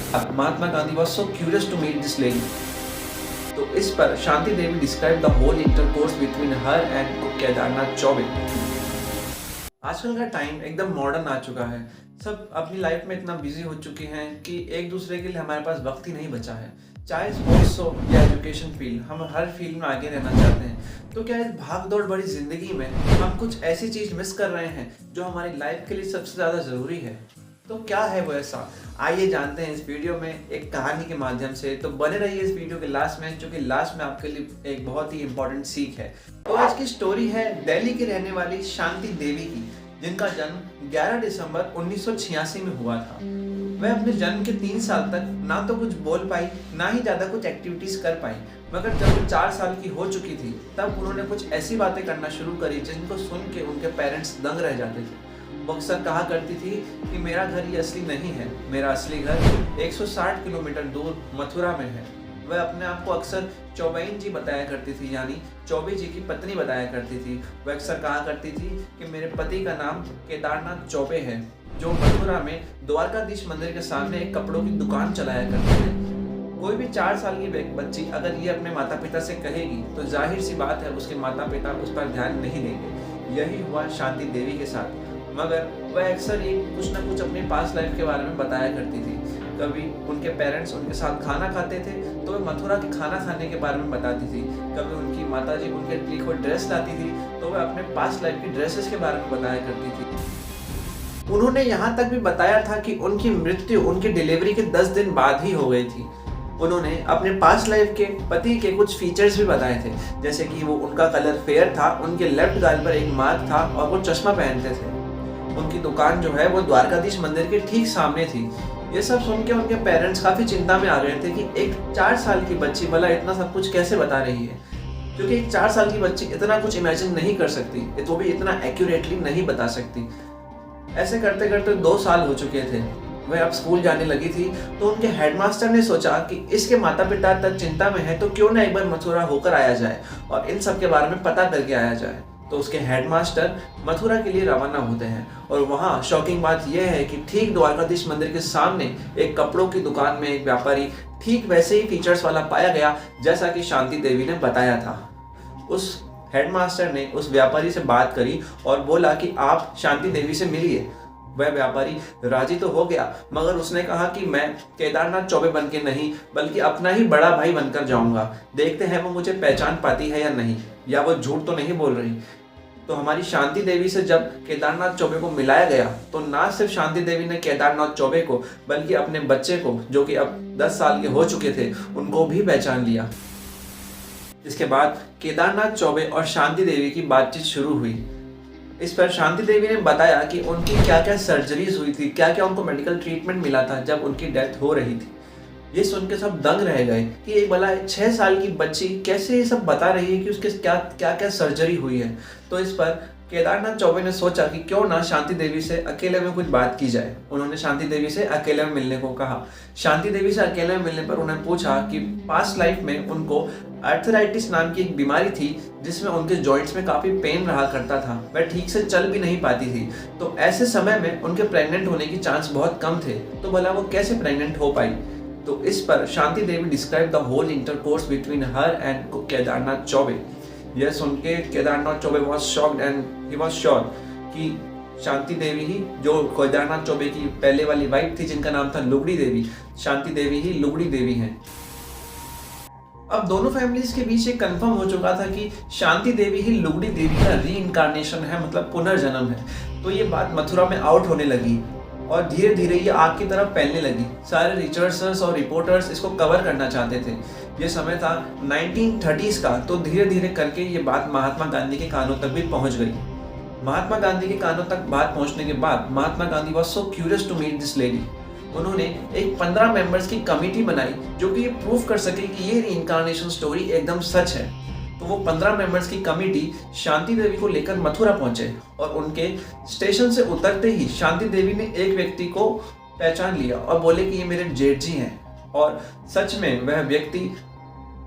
Mahatma Gandhi was so curious to meet this lady. तो इस पर Shanti Devi describe the whole intercourse between her and Kedarnath Chaubey. आजकल का time एकदम मॉडर्न आ चुका है। सब अपनी लाइफ में इतना बिजी हो चुके हैं कि एक दूसरे के लिए हमारे पास वक्त ही नहीं बचा है। चाहे स्पोर्ट्स हो या एजुकेशन फील्ड, हम हर फील्ड में आगे रहना चाहते हैं। तो क्या इस भाग दौड़ भरी जिंदगी में हम कुछ ऐसी चीज मिस कर रहे हैं जो हमारी लाइफ के लिए सबसे ज्यादा जरूरी है? तो क्या है वो ऐसा? आइए जानते हैं इस वीडियो में एक कहानी के माध्यम से। तो बने रहिए इस वीडियो के लास्ट में, क्योंकि लास्ट में आपके लिए एक बहुत ही इंपॉर्टेंट सीख है। तो आज की स्टोरी है दिल्ली की रहने वाली शांति देवी की, जिनका जन्म 11 दिसंबर 1986 में हुआ था। वह अपने जन्म के 3 साल तक ना तो कुछ बोल पाई, ना ही ज्यादा कुछ एक्टिविटीज कर पाई। मगर जब वो 4 साल की हो चुकी थी, तब उन्होंने कुछ ऐसी बातें करना शुरू करी जिनको सुन के उनके पेरेंट्स दंग रह जाते थे। वो अक्सर कहा करती थी कि मेरा घर ये असली नहीं है, मेरा असली घर 160 किलोमीटर दूर मथुरा में है। वह अपने आप को अक्सर चौबेन जी बताया करती थी, यानी चौबे जी की पत्नी बताया करती थी। वह अक्सर कहा करती थी कि मेरे पति का नाम केदारनाथ चौबे है, जो मथुरा में द्वारकाधीश मंदिर के सामने एक कपड़ों की दुकान चलाया करते थे। कोई भी 4 साल की बच्ची अगर ये अपने माता पिता से कहेगी तो जाहिर सी बात है उसके माता पिता उस पर ध्यान नहीं देंगे। यही हुआ शांति देवी के साथ। मगर वह अक्सर ये कुछ ना कुछ अपने पास्ट लाइफ के बारे में बताया करती थी। कभी उनके पेरेंट्स उनके साथ खाना खाते थे तो वह मथुरा के खाना खाने के बारे में बताती थी। कभी उनकी माताजी उनके लिए कोई ड्रेस लाती थी तो वह अपने पास्ट लाइफ की ड्रेसेस के बारे में बताया करती थी। उन्होंने यहाँ तक भी बताया था कि उनकी मृत्यु उनकी डिलीवरी के 10 दिन बाद ही हो गई थी। उन्होंने अपने पास्ट लाइफ के पति के कुछ फीचर्स भी बताए थे, जैसे कि वो उनका कलर फेयर था, उनके लेफ्ट गाल पर एक मार्क था और वो चश्मा पहनते थे। उनकी दुकान जो है वो द्वारकाधीश मंदिर के ठीक सामने थी। ये सब सुन के उनके पेरेंट्स काफी चिंता में आ गए थे कि एक 4 साल की बच्ची भला इतना सब कुछ कैसे बता रही है, क्योंकि एक 4 साल की बच्ची इतना कुछ इमेजिन नहीं कर सकती, तो भी इतना एक्यूरेटली नहीं बता सकती। ऐसे करते करते 2 साल हो चुके थे। वह अब स्कूल जाने लगी थी तो उनके हेडमास्टर ने सोचा कि इसके माता पिता तक चिंता में है तो क्यों ना एक बार मथुरा होकर आया जाए और इन सब के बारे में पता करके आया जाए। तो उसके हेडमास्टर मथुरा के लिए रवाना होते हैं और वहाँ शॉकिंग बात यह है कि ठीक द्वारकाधीश मंदिर के सामने एक कपड़ों की दुकान में एक व्यापारी ठीक वैसे ही फीचर्स वाला पाया गया जैसा कि शांति देवी ने बताया था। उस हेडमास्टर ने उस व्यापारी से बात करी और बोला कि आप शांति देवी से मिलिए। वह व्यापारी राजी तो हो गया, मगर उसने कहा कि मैं केदारनाथ चौबे बन के नहीं बल्कि अपना ही बड़ा भाई बनकर जाऊंगा। देखते हैं वो मुझे पहचान पाती है या नहीं, या वो झूठ तो नहीं बोल रही। तो हमारी शांति देवी से जब केदारनाथ चौबे को मिलाया गया तो ना सिर्फ शांति देवी ने केदारनाथ चौबे को बल्कि अपने बच्चे को, जो कि अब 10 साल के हो चुके थे, उनको भी पहचान लिया। इसके बाद केदारनाथ चौबे और शांति देवी की बातचीत शुरू हुई। इस पर शांति देवी ने बताया कि उनकी क्या क्या सर्जरीज हुई थी, क्या क्या उनको मेडिकल ट्रीटमेंट मिला था जब उनकी डेथ हो रही थी। ये सुन के सब दंग रह गए कि एक भला 6 साल की बच्ची कैसे ये सब बता रही है कि उसके क्या क्या सर्जरी हुई है। तो इस पर केदारनाथ चौबे ने सोचा कि क्यों ना शांति देवी से अकेले में कुछ बात की जाए। उन्होंने शांति देवी से अकेले में मिलने को कहा। शांति देवी से अकेले में मिलने पर उन्हें पूछा कि पास्ट लाइफ में उनको आर्थराइटिस नाम की एक बीमारी थी जिसमें उनके जॉइंट्स में काफ़ी पेन रहा करता था, वह ठीक से चल भी नहीं पाती थी। तो ऐसे समय में उनके प्रेग्नेंट होने की चांस बहुत कम थे, तो भला वो कैसे प्रेग्नेंट हो पाई? तो इस पर Shanti Devi describe the whole intercourse between her and Kedarnath Chaubey. यह सुन के Kedarnath Chaubey was shocked and he was sure कि शांति देवी ही, जो केदारनाथ चौबे की पहले वाली वाइफ थी जिनका नाम था लुगड़ी देवी, शांति देवी ही लुगड़ी देवी हैं। अब दोनों फैमिलीज के बीच ये कंफर्म हो चुका था कि शांति देवी ही लुगड़ी देवी का रीइंकारनेशन है, मतलब पुनर्जन्म है। तो ये बात मथुरा में आउट होने लगी और धीरे धीरे ये आग की तरफ फैलने लगी। सारे रिसर्चर्स और रिपोर्टर्स इसको कवर करना चाहते थे। ये समय था 1930s का, तो धीरे धीरे करके ये बात महात्मा गांधी के कानों तक भी पहुंच गई। महात्मा गांधी के कानों तक बात पहुंचने के बाद Mahatma Gandhi was so curious to meet this lady. उन्होंने एक 15 मेंबर्स की कमेटी बनाई जो कि ये प्रूव कर सके कि ये रीइंकारनेशन स्टोरी एकदम सच है। तो वो 15 मेंबर्स की कमेटी शांति देवी को लेकर मथुरा पहुंचे और उनके स्टेशन से उतरते ही शांति देवी ने एक व्यक्ति को पहचान लिया और बोले कि ये मेरे जेठ जी हैं, और सच में वह व्यक्ति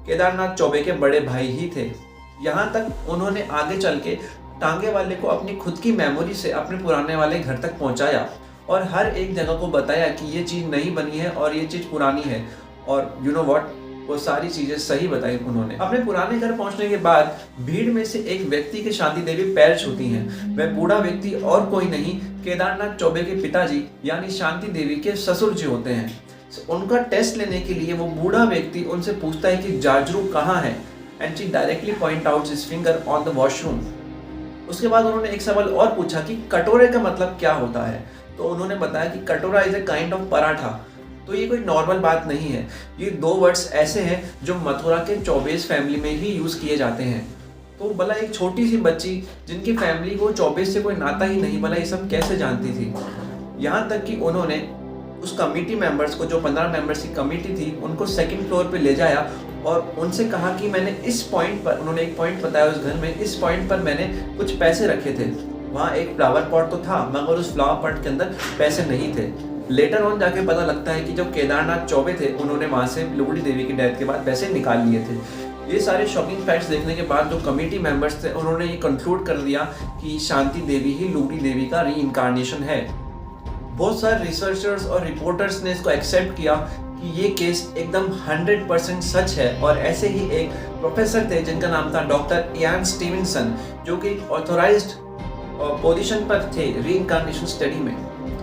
केदारनाथ चौबे के बड़े भाई ही थे। यहाँ तक उन्होंने आगे चल के टांगे वाले को अपनी खुद की मेमोरी से अपने पुराने वाले घर तक पहुंचाया और हर एक जगह को बताया कि ये चीज़ नई बनी है और ये चीज़ पुरानी है। और यू नो व्हाट, वो सारी चीज़ें सही बताई उन्होंने। अपने पुराने घर पहुंचने के बाद भीड़ में से एक व्यक्ति के शांति देवी पैर छूती हैं। वह बूढ़ा व्यक्ति और कोई नहीं, केदारनाथ चौबे के पिताजी यानी शांति देवी के ससुर जी होते हैं। उनका टेस्ट लेने के लिए वो बूढ़ा व्यक्ति उनसे पूछता है कि जाजरू कहाँ है, and she directly point out his finger on the washroom. उसके बाद उन्होंने एक सवाल और पूछा कि कटोरे का मतलब क्या होता है। तो उन्होंने बताया कि कटोरा is a kind of paratha. तो ये कोई नॉर्मल बात नहीं है, ये दो वर्ड्स ऐसे हैं जो मथुरा के चौबेस फैमिली में ही यूज किए जाते हैं। तो भला एक छोटी सी बच्ची जिनकी फैमिली को चौबेस से कोई नाता ही नहीं, भला ये सब कैसे जानती थी। यहाँ तक कि उन्होंने उस कमेटी मेंबर्स को, जो 15 मेंबर्स की कमेटी थी, उनको सेकंड फ्लोर पे ले जाया और उनसे कहा कि मैंने इस पॉइंट पर, उन्होंने एक पॉइंट बताया उस घर में, इस पॉइंट पर मैंने कुछ पैसे रखे थे। वहाँ एक फ्लावर पॉट तो था मगर उस फ्लावर पॉट के अंदर पैसे नहीं थे। लेटर ऑन जाके पता लगता है कि जो केदारनाथ चौबे थे उन्होंने वहाँ से लुगड़ी देवी की डेथ के बाद पैसे निकाल लिए थे। ये सारे शॉकिंग फैक्ट्स देखने के बाद जो कमेटी मेंबर्स थे उन्होंने ये कंक्लूड कर दिया कि शांति देवी ही लुगड़ी देवी का री-इनकार्नेशन है। बहुत सारे रिसर्चर्स और रिपोर्टर्स ने इसको एक्सेप्ट किया कि ये केस एकदम 100% सच है। और ऐसे ही एक प्रोफेसर थे जिनका नाम था डॉक्टर इयान स्टीवेंसन, जो कि ऑथोराइज्ड पोजीशन पर थे री-इनकार्नेशन स्टडी में।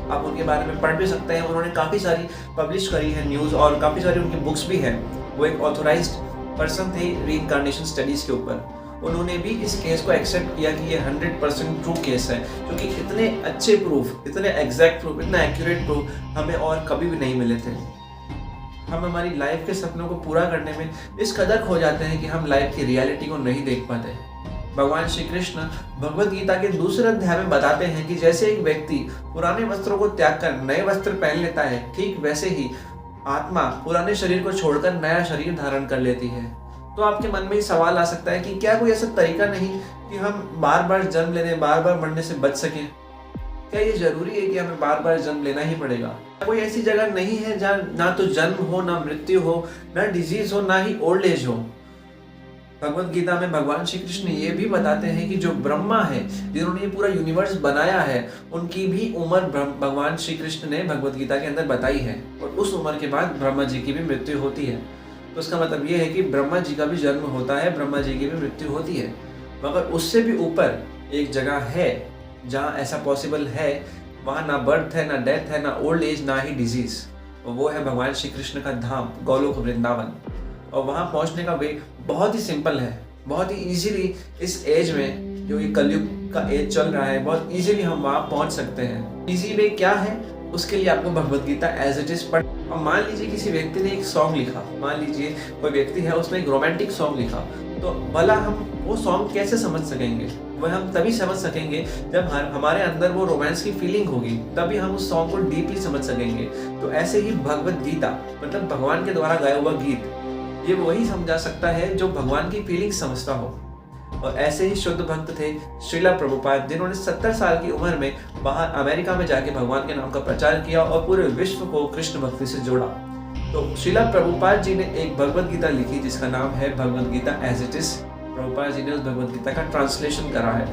आप उनके बारे में पढ़ भी सकते हैं, उन्होंने काफ़ी सारी पब्लिश करी है न्यूज़ और काफ़ी सारी उनकी बुक्स भी हैं। वो एक ऑथोराइज्ड पर्सन थे री-इनकार्नेशन स्टडीज़ के ऊपर। उन्होंने भी इस केस को एक्सेप्ट किया कि ये 100% ट्रू केस है, क्योंकि इतने अच्छे प्रूफ, इतने एग्जैक्ट प्रूफ, इतना एक्यूरेट प्रूफ हमें और कभी भी नहीं मिले थे। हम हमारी लाइफ के सपनों को पूरा करने में इस कदर खो जाते हैं कि हम लाइफ की रियलिटी को नहीं देख पाते। भगवान श्री कृष्ण भगवद गीता के दूसरे अध्याय में बताते हैं कि जैसे एक व्यक्ति पुराने वस्त्रों को त्याग कर नए वस्त्र पहन लेता है, ठीक वैसे ही आत्मा पुराने शरीर को छोड़कर नया शरीर धारण कर लेती है। तो आपके मन में ये सवाल आ सकता है कि क्या कोई ऐसा तरीका नहीं कि हम बार बार जन्म लेने, बार बार मरने से बच सकें? क्या ये जरूरी है कि हमें बार बार जन्म लेना ही पड़ेगा? कोई ऐसी जगह नहीं है जहाँ ना तो जन्म हो, ना मृत्यु हो, ना डिजीज हो, ना ही ओल्ड एज हो। भगवद गीता में भगवान श्री कृष्ण ये भी बताते हैं कि जो ब्रह्मा है, जिन्होंने ये पूरा यूनिवर्स बनाया है, उनकी भी उम्र भगवान श्री कृष्ण ने भगवद गीता के अंदर बताई है। और उस उम्र के बाद ब्रह्मा जी की भी मृत्यु होती है। तो इसका मतलब ये है कि ब्रह्मा जी का भी जन्म होता है, ब्रह्मा जी की भी मृत्यु होती है। मगर उससे भी ऊपर एक जगह है जहाँ ऐसा पॉसिबल है। वहाँ ना बर्थ है, ना डेथ है, ना ओल्ड एज, ना ही डिजीज। और वो है भगवान श्री कृष्ण का धाम गोलोक वृंदावन। और वहाँ पहुँचने का वे बहुत ही सिंपल है, बहुत ही इजीली इस एज में, जो ये कलयुग का एज चल रहा है, बहुत इजीली हम वहाँ पहुँच सकते हैं। इजी वे क्या है? उसके लिए आपको Bhagavad Gita as it is पढ़। और मान लीजिए किसी व्यक्ति ने एक सॉन्ग लिखा, मान लीजिए कोई व्यक्ति है, उसने एक रोमांटिक सॉन्ग लिखा, तो भला हम वो सॉन्ग कैसे समझ सकेंगे? वह हम तभी समझ सकेंगे जब हमारे अंदर वो रोमांस की फीलिंग होगी, तभी हम उस सॉन्ग को डीपली समझ सकेंगे। तो ऐसे ही भगवद गीता मतलब भगवान के द्वारा गाया हुआ गीत, ये वही समझा सकता है जो भगवान की फीलिंग समझता हो। और ऐसे ही शुद्ध भक्त थे श्रीला प्रभुपाद, जिन्होंने 70 साल की उम्र में बाहर अमेरिका में जाके भगवान के नाम का प्रचार किया और पूरे विश्व को कृष्ण भक्ति से जोड़ा। तो श्रीला प्रभुपाद जी ने एक भगवद गीता लिखी जिसका नाम है Bhagavad Gita as it is. Prabhupada ji ने उस भगवद गीता का ट्रांसलेशन करा है।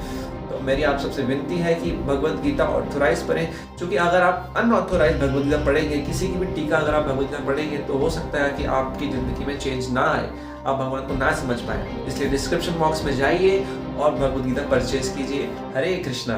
तो मेरी आप सबसे विनती है कि भगवद गीता ऑथोराइज पढ़ें, क्योंकि अगर आप अनऑथोराइज भगवद गीता पढ़ेंगे, किसी की भी टीका अगर आप भगवद गीता पढ़ेंगे, तो हो सकता है कि आपकी जिंदगी में चेंज ना आए, आप भगवान को ना समझ पाए। इसलिए डिस्क्रिप्शन बॉक्स में जाइए और भगवद गीता परचेज कीजिए। हरे कृष्णा।